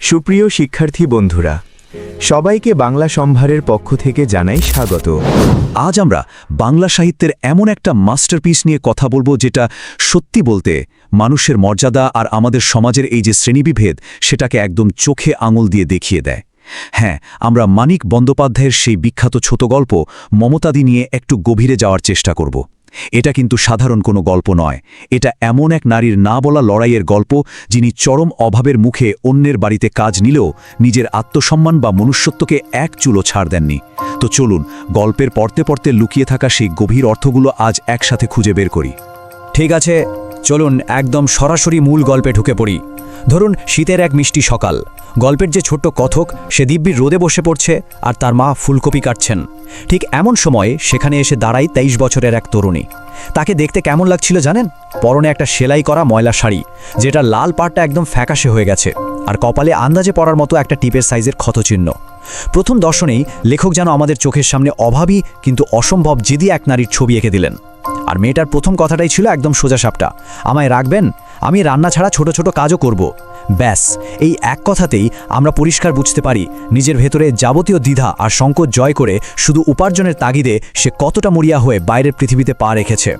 সুপ্রিয় শিক্ষার্থী বন্ধুরা, সবাইকে বাংলা সম্ভারের পক্ষ থেকে জানাই স্বাগত। আজ আমরা বাংলা সাহিত্যের এমন একটা মাস্টারপিস নিয়ে কথা বলবো যেটা সত্যি বলতে মানুষের মর্যাদা আর আমাদের সমাজের এই যে শ্রেণীবিভেদ সেটাকে একদম চোখে আঙুল দিয়ে দেখিয়ে দেয়। হ্যাঁ, আমরা মানিক বন্দ্যোপাধ্যায়ের সেই বিখ্যাত ছোট গল্প মমতাদি নিয়ে একটু গভীরে যাওয়ার চেষ্টা করব। এটা কিন্তু সাধারণ কোনো গল্প নয়, এটা এমন এক নারীর না বলা লড়াইয়ের গল্প যিনি চরম অভাবের মুখে অন্যের বাড়িতে কাজ নিলেও নিজের আত্মসম্মান বা মনুষ্যত্বকে এক চুলো ছাড় দেননি। তো চলুন গল্পের পড়তে পড়তে লুকিয়ে থাকা সেই গভীর অর্থগুলো আজ একসাথে খুঁজে বের করি। ঠিক আছে, চলুন একদম সরাসরি মূল গল্পে ঢুকে পড়ি। ধরুন শীতের এক মিষ্টি সকাল, গল্পের যে ছোট্ট কথক সে দিব্যির রোদে বসে পড়ছে আর তার মা ফুলকপি কাটছেন। ঠিক এমন সময়ে সেখানে এসে দাঁড়ায় 23 বছরের এক তরুণী। তাকে দেখতে কেমন লাগছিল জানেন? পরনে একটা সেলাই করা ময়লা শাড়ি, যেটা লাল পাড়টা একদম ফ্যাকাশে হয়ে গেছে, আর কপালে আন্দাজে পড়ার মতো একটা টিপের সাইজের ক্ষতচিহ্ন। প্রথম দর্শনেই লেখক যেন আমাদের চোখের সামনে অভাবী কিন্তু অসম্ভব জেদি এক নারীর ছবি এঁকে দিলেন। আর মেয়েটার প্রথম কথাটাই ছিল একদম সোজাসাপটা, আমায় রাখবেন, আমি রান্না ছাড়া ছোট ছোট কাজও করব। ব্যাস, এই এক কথাতেই আমরা পরিষ্কার বুঝতে পারি নিজের ভেতরে যাবতীয় দ্বিধা আর সংকোচ জয় করে শুধু উপার্জনের তাগিদে সে কতটা মরিয়া হয়ে বাইরের পৃথিবীতে পা রেখেছে।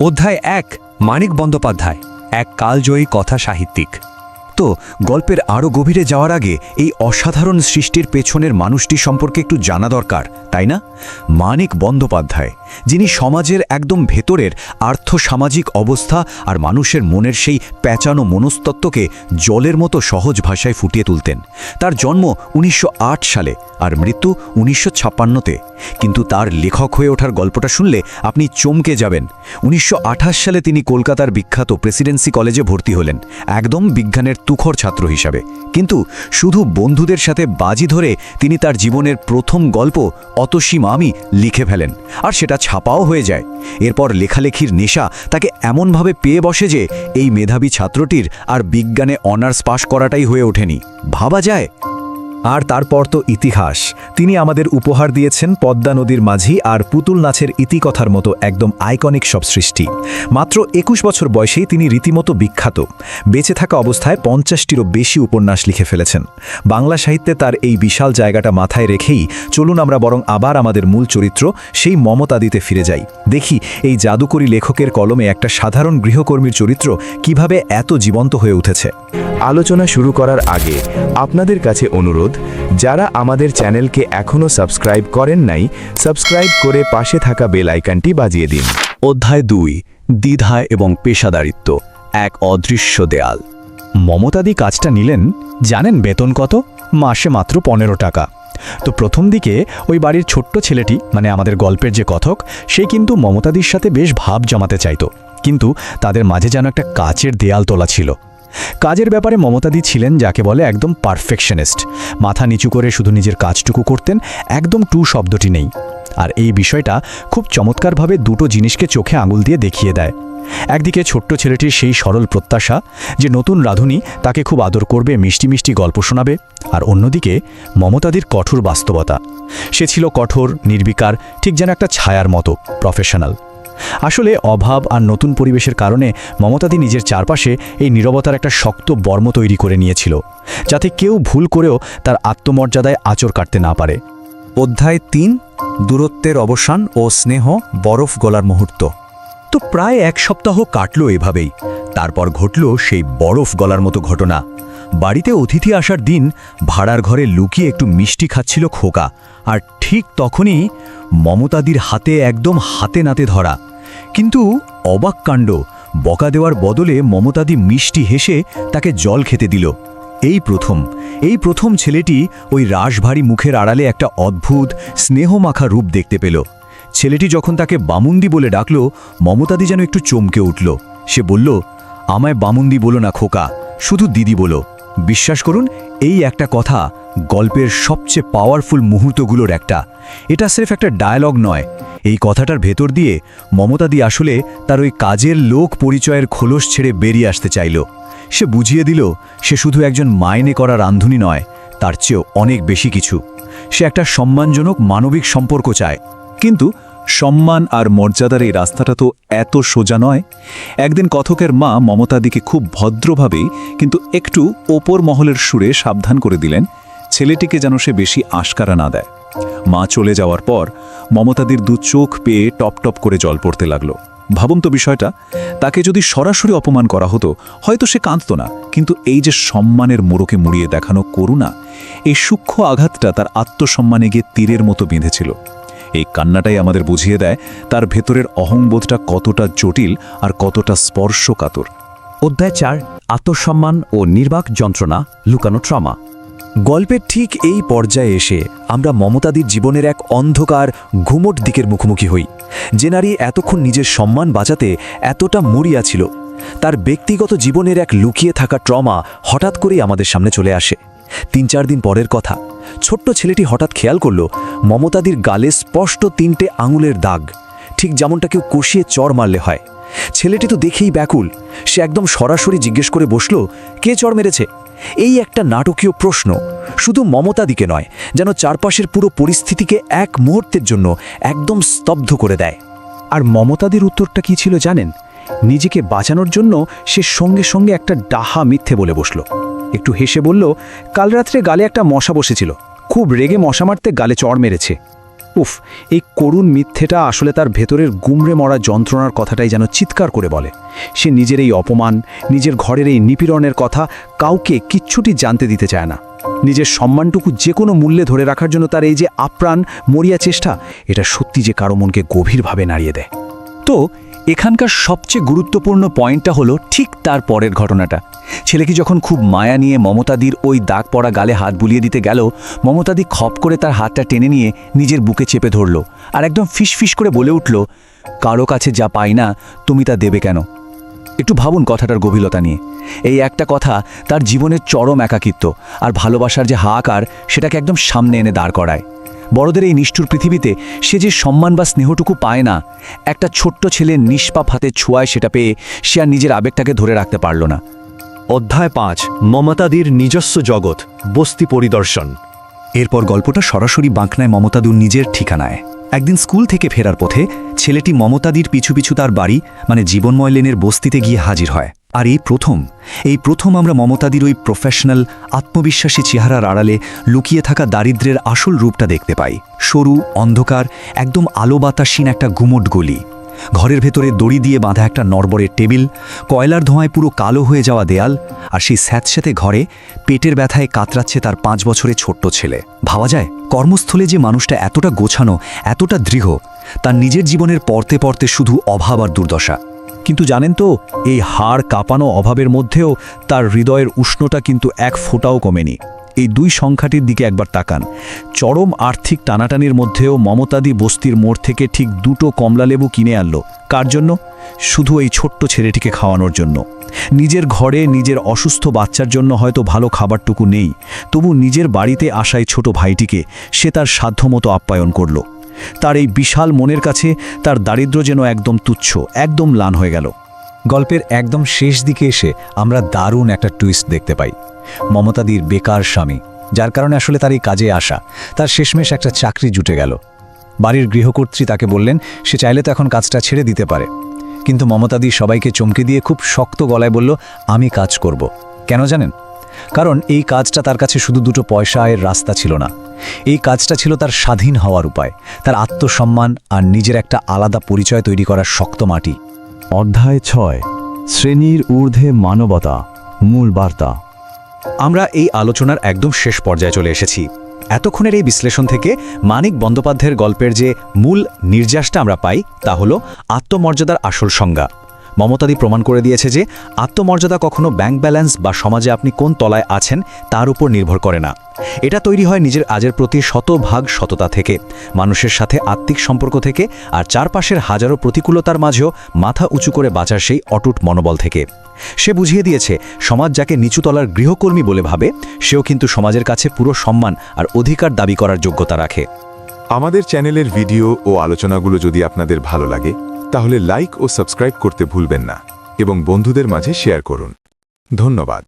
অধ্যায় 1, মানিক বন্দ্যোপাধ্যায়, এক কালজয়ী কথা সাহিত্যিক। তো গল্পের আরও গভীরে যাওয়ার আগে এই অসাধারণ সৃষ্টির পেছনের মানুষটি সম্পর্কে একটু জানা দরকার, তাই না? মানিক বন্দ্যোপাধ্যায়, যিনি সমাজের একদম ভেতরের আর্থসামাজিক অবস্থা আর মানুষের মনের সেই প্যাঁচানো মনস্তত্ত্বকে জলের মতো সহজ ভাষায় ফুটিয়ে তুলতেন। তার জন্ম 1908 সালে আর মৃত্যু 1956-তে। কিন্তু তার লেখক হয়ে ওঠার গল্পটা শুনলে আপনি চমকে যাবেন। 1928 সালে তিনি কলকাতার বিখ্যাত প্রেসিডেন্সি কলেজে ভর্তি হলেন, একদম বিজ্ঞানের তুখর ছাত্র হিসাবে। কিন্তু শুধু বন্ধুদের সাথে বাজি ধরে তিনি তার জীবনের প্রথম গল্প অতসীম আমি লিখে ফেলেন, আর সেটা ছাপাও হয়ে যায়। এরপর লেখালেখির নেশা তাকে এমনভাবে পেয়ে বসে যে এই মেধাবী ছাত্রটির আর বিজ্ঞানে অনার্স পাশ করাটাই হয়ে ওঠেনি, ভাবা যায়। আর তারপর তো ইতিহাস। তিনি আমাদের উপহার দিয়েছেন পদ্মা নদীর মাঝি আর পুতুল নাচের ইতিকথার মতো একদম আইকনিক সব সৃষ্টি। মাত্র 21 বছর বয়সেই তিনি রীতিমতো বিখ্যাত। বেঁচে থাকা অবস্থায় 50টিরও বেশি উপন্যাস লিখে ফেলেছেন। বাংলা সাহিত্যে তার এই বিশাল জায়গাটা মাথায় রেখেই চলুন আমরা বরং আবার আমাদের মূল চরিত্র সেই মমতাদিতে ফিরে যাই। দেখি এই জাদুকরী লেখকের কলমে একটা সাধারণ গৃহকর্মীর চরিত্র কিভাবে এত জীবন্ত হয়ে উঠেছে। আলোচনা শুরু করার আগে আপনাদের কাছে অনুরোধ, যারা আমাদের চ্যানেলকে এখনও সাবস্ক্রাইব করেন নাই, সাবস্ক্রাইব করে পাশে থাকা বেল আইকনটি বাজিয়ে দিন। অধ্যায় 2, দ্বিধা এবং পেশাদারিত্ব, এক অদৃশ্য দেয়াল। মমতাদি কাজটা নিলেন, জানেন বেতন কত? মাসে মাত্র 15 টাকা। তো প্রথম দিকে ওই বাড়ির ছোট্ট ছেলেটি, মানে আমাদের গল্পের যে কথক, সে কিন্তু মমতাদির সাথে বেশ ভাব জমাতে চাইত। কিন্তু তাদের মাঝে যেন একটা কাচের দেয়াল তোলা ছিল। কাজের ব্যাপারে মমতাদি ছিলেন যাকে বলে একদম পারফেকশনিস্ট। মাথা নিচু করে শুধু নিজের কাজটুকু করতেন, একদম টু শব্দটি নেই। আর এই বিষয়টা খুব চমৎকারভাবে দুটো জিনিসকে চোখে আঙুল দিয়ে দেখিয়ে দেয়। একদিকে ছোট্ট ছেলেটির সেই সরল প্রত্যাশা যে নতুন রাঁধুনি তাকে খুব আদর করবে, মিষ্টি মিষ্টি গল্প শোনাবে, আর অন্যদিকে মমতাদির কঠোর বাস্তবতা। সে ছিল কঠোর, নির্বিকার, ঠিক যেন একটা ছায়ার মতো প্রফেশনাল। আসলে অভাব আর নতুন পরিবেশের কারণে মমতাদি নিজের চারপাশে এই নীরবতার একটা শক্ত বর্ম তৈরি করে নিয়েছিল, যাতে কেউ ভুল করেও তার আত্মমর্যাদায় আঁচড় কাটতে না পারে। অধ্যায় 3, দূরত্বের অবসান ও স্নেহ, বরফ গলার মুহূর্ত। তো প্রায় 1 সপ্তাহ কাটল এভাবেই। তারপর ঘটল সেই বরফ গলার মতো ঘটনা। বাড়িতে অতিথি আসার দিন ভাড়ার ঘরে লুকিয়ে একটু মিষ্টি খাচ্ছিল খোকা, আর ঠিক তখনই মমতাদির হাতে একদম হাতে নাতে ধরা। কিন্তু অবাক কাণ্ড, বকা দেওয়ার বদলে মমতাদি মিষ্টি হেসে তাকে জল খেতে দিল। এই প্রথম ছেলেটি ওই রাশভারী মুখের আড়ালে একটা অদ্ভুত স্নেহমাখা রূপ দেখতে পেল। ছেলেটি যখন তাকে বামুন্দি বলে ডাকল, মমতাদি যেন একটু চমকে উঠল। সে বলল, আমায় বামুন্দি বলো না খোকা, শুধু দিদি বলো। বিশ্বাস করুন, এই একটা কথা গল্পের সবচেয়ে পাওয়ারফুল মুহূর্তগুলোর একটা। এটা স্রেফ একটা ডায়ালগ নয়, এই কথাটার ভেতর দিয়ে মমতাদি আসলে তার ওই কাজের লোক পরিচয়ের খোলস ছেড়ে বেরিয়ে আসতে চাইল। সে বুঝিয়ে দিল সে শুধু একজন মাইনে করা রাঁধুনি নয়, তার চেয়েও অনেক বেশি কিছু। সে একটা সম্মানজনক মানবিক সম্পর্ক চায়। কিন্তু সম্মান আর মর্যাদার এই রাস্তাটা তো এত সোজা নয়। একদিন কথকের মা মমতাদিকে খুব ভদ্রভাবেই কিন্তু একটু ওপর মহলের সুরে সাবধান করে দিলেন ছেলেটিকে যেন সে বেশি আশকারা না দেয়। মা চলে যাওয়ার পর মমতাদির দু চোখ পেয়ে টপ টপ করে জল পড়তে লাগলো। ভাবুন তো বিষয়টা, তাকে যদি সরাসরি অপমান করা হতো হয়তো সে কাঁদত না, কিন্তু এই যে সম্মানের মোড়কে মুড়িয়ে দেখানো করুণা, এই সূক্ষ্ম আঘাতটা তার আত্মসম্মানে গিয়ে তীরের মতো বেঁধেছিল। এই কান্নাটাই আমাদের বুঝিয়ে দেয় তার ভেতরের অহংবোধটা কতটা জটিল আর কতটা স্পর্শকাতর। অধ্যায় 4, আত্মসম্মান ও নির্বাক যন্ত্রণা, লুকানো ট্রমা। গল্পের ঠিক এই পর্যায়ে এসে আমরা মমতাদির জীবনের এক অন্ধকার ঘুমট দিকের মুখোমুখি হই। যে নারী এতক্ষণ নিজের সম্মান বাঁচাতে এতটা মরিয়া ছিল, তার ব্যক্তিগত জীবনের এক লুকিয়ে থাকা ট্রমা হঠাৎ করেই আমাদের সামনে চলে আসে। 3-4 দিন পরের কথা, ছোট্ট ছেলেটি হঠাৎ খেয়াল করল মমতাদির গালে স্পষ্ট 3টে আঙুলের দাগ, ঠিক যেমনটা কেউ কষিয়ে চড় মারলে হয়। ছেলেটি তো দেখেই ব্যাকুল, সে একদম সরাসরি জিজ্ঞেস করে বসল, কে চড় মেরেছে? এই একটা নাটকীয় প্রশ্ন শুধু মমতাদিকে নয়, যেন চারপাশের পুরো পরিস্থিতিকে এক মুহূর্তের জন্য একদম স্তব্ধ করে দেয়। আর মমতাদির উত্তরটা কি ছিল জানেন? নিজেকে বাঁচানোর জন্য সে সঙ্গে সঙ্গে একটা ডাহা মিথ্যে বলে বসল। একটু হেসে বলল, কাল রাত্রে গালে একটা মশা বসেছিল, খুব রেগে মশা মারতে গালে চড় মেরেছে। উফ, এই করুণ মিথ্যেটা আসলে তার ভেতরের গুমড়ে মরা যন্ত্রণার কথাটাই যেন চিৎকার করে বলে। সে নিজের এই অপমান, নিজের ঘরের এই নিপীড়নের কথা কাউকে কিচ্ছুটি জানতে দিতে চায় না। নিজের সম্মানটুকু যে কোনো মূল্যে ধরে রাখার জন্য তার এই যে আপ্রাণ মরিয়া চেষ্টা, এটা সত্যি যে কারো মনকে গভীরভাবে নাড়িয়ে দেয়। তো এখানকার সবচেয়ে গুরুত্বপূর্ণ পয়েন্টটা হলো ঠিক তার পরের ঘটনাটা। ছেলেকে যখন খুব মায়া নিয়ে মমতাদির ওই দাগ পড়া গালে হাত বুলিয়ে দিতে গেল, মমতাদি খপ করে তার হাতটা টেনে নিয়ে নিজের বুকে চেপে ধরল আর একদম ফিসফিস করে বলে উঠল, কারো কাছে যা পাই না তুমি তা দেবে কেন? একটু ভাবুন কথাটার গভীরতা নিয়ে। এই একটা কথা তার জীবনের চরম একাকিত্ব আর ভালোবাসার যে হাহাকার, সেটাকে একদম সামনে এনে দাঁড় করায়। বড়দের এই নিষ্ঠুর পৃথিবীতে সে যে সম্মান বা স্নেহটুকু পায় না, একটা ছোট্ট ছেলের নিষ্পাপ হাতের ছোঁয়ায় সেটা পেয়ে সে আর নিজের আবেগটাকে ধরে রাখতে পারল না। অধ্যায় 5, মমতাদির নিজস্ব জগৎ, বস্তি পরিদর্শন। এরপর গল্পটা সরাসরি বাঁকনায় মমতাদুর নিজের ঠিকানায়। একদিন স্কুল থেকে ফেরার পথে ছেলেটি মমতাদির পিছু পিছু তার বাড়ি মানে জীবনময় লেনের বস্তিতে গিয়ে হাজির হয়। আর এই প্রথম আমরা মমতাদির ওই প্রফেশনাল আত্মবিশ্বাসী চেহারার আড়ালে লুকিয়ে থাকা দারিদ্র্যের আসল রূপটা দেখতে পাই। সরু, অন্ধকার, একদম আলো বাতাসহীন একটা গুমট গলি। ঘরের ভেতরে দড়ি দিয়ে বাঁধা একটা নড়বড়ের টেবিল, কয়লার ধোঁয়ায় পুরো কালো হয়ে যাওয়া দেয়াল, আর সেই স্যাঁতস্যাঁতে ঘরে পেটের ব্যথায় কাতরাচ্ছে তার 5 বছরের ছোট্ট ছেলে। ভাবা যায় কর্মস্থলে যে মানুষটা এতটা গোছানো, এতটা দৃঢ়, তার নিজের জীবনের পরতে পরতে শুধু অভাব আর দুর্দশা। কিন্তু জানেন তো, এই হাড় কাঁপানো অভাবের মধ্যেও তার হৃদয়ের উষ্ণতা কিন্তু এক ফোঁটাও কমেনি। এই 2 সংখ্যাটির দিকে একবার তাকান। চরম আর্থিক টানাটানির মধ্যেও মমতাদি বস্তির মোড় থেকে ঠিক 2টো কমলালেবু কিনে আনলো। কার জন্য? শুধু এই ছোট্ট ছেলেটিকে খাওয়ানোর জন্য। নিজের ঘরে নিজের অসুস্থ বাচ্চার জন্য হয়তো ভালো খাবারটুকু নেই, তবু নিজের বাড়িতে আসায় ছোট ভাইটিকে সে তার সাধ্যমতো আপ্যায়ন করল। তার এই বিশাল মনের কাছে তার দারিদ্র্য যেন একদম তুচ্ছ, একদম ম্লান হয়ে গেল। গল্পের একদম শেষ দিকে এসে আমরা দারুণ একটা টুইস্ট দেখতে পাই। মমতাদির বেকার স্বামী, যার কারণে আসলে তার এই কাজে আসা, তার শেষমেশ একটা চাকরি জুটে গেল। বাড়ির গৃহকর্ত্রী তাকে বললেন সে চাইলে তো এখন কাজটা ছেড়ে দিতে পারে, কিন্তু মমতাদি সবাইকে চমকে দিয়ে খুব শক্ত গলায় বলল, আমি কাজ করব। কেন জানেন? কারণ এই কাজটা তার কাছে শুধু 2টো পয়সা আয়ের রাস্তা ছিল না, এই কাজটা ছিল তার স্বাধীন হওয়ার উপায়, তার আত্মসম্মান আর নিজের একটা আলাদা পরিচয় তৈরি করার শক্ত মাটি। অধ্যায় 6, শ্রেণীর ঊর্ধ্বে মানবতা, মূল বার্তা। আমরা এই আলোচনার একদম শেষ পর্যায়ে চলে এসেছি। এতক্ষণের এই বিশ্লেষণ থেকে মানিক বন্দ্যোপাধ্যায়ের গল্পের যে মূল নির্যাসটা আমরা পাই, তা হলো আত্মমর্যাদার আসল সংজ্ঞা। মমতাদি প্রমাণ করে দিয়েছে যে আত্মমর্যাদা কখনো ব্যাংক ব্যালেন্স বা সমাজে আপনি কোন তলায় আছেন তার উপর নির্ভর করে না। এটা তৈরি হয় নিজের আজের প্রতি শতভাগ সততা থেকে, মানুষের সাথে আত্মিক সম্পর্ক থেকে, আর চারপাশের হাজারো প্রতিকূলতার মাঝেও মাথা উঁচু করে বাঁচার সেই অটুট মনোবল থেকে। সে বুঝিয়ে দিয়েছে সমাজ যাকে নিচুতলার গৃহকর্মী বলে ভাবে, সেও কিন্তু সমাজের কাছে পুরো সম্মান আর অধিকার দাবি করার যোগ্যতা রাখে। আমাদের চ্যানেলের ভিডিও ও আলোচনাগুলো যদি আপনাদের ভালো লাগে তাহলে লাইক ও সাবস্ক্রাইব করতে ভুলবেন না এবং বন্ধুদের মাঝে শেয়ার করুন। ধন্যবাদ।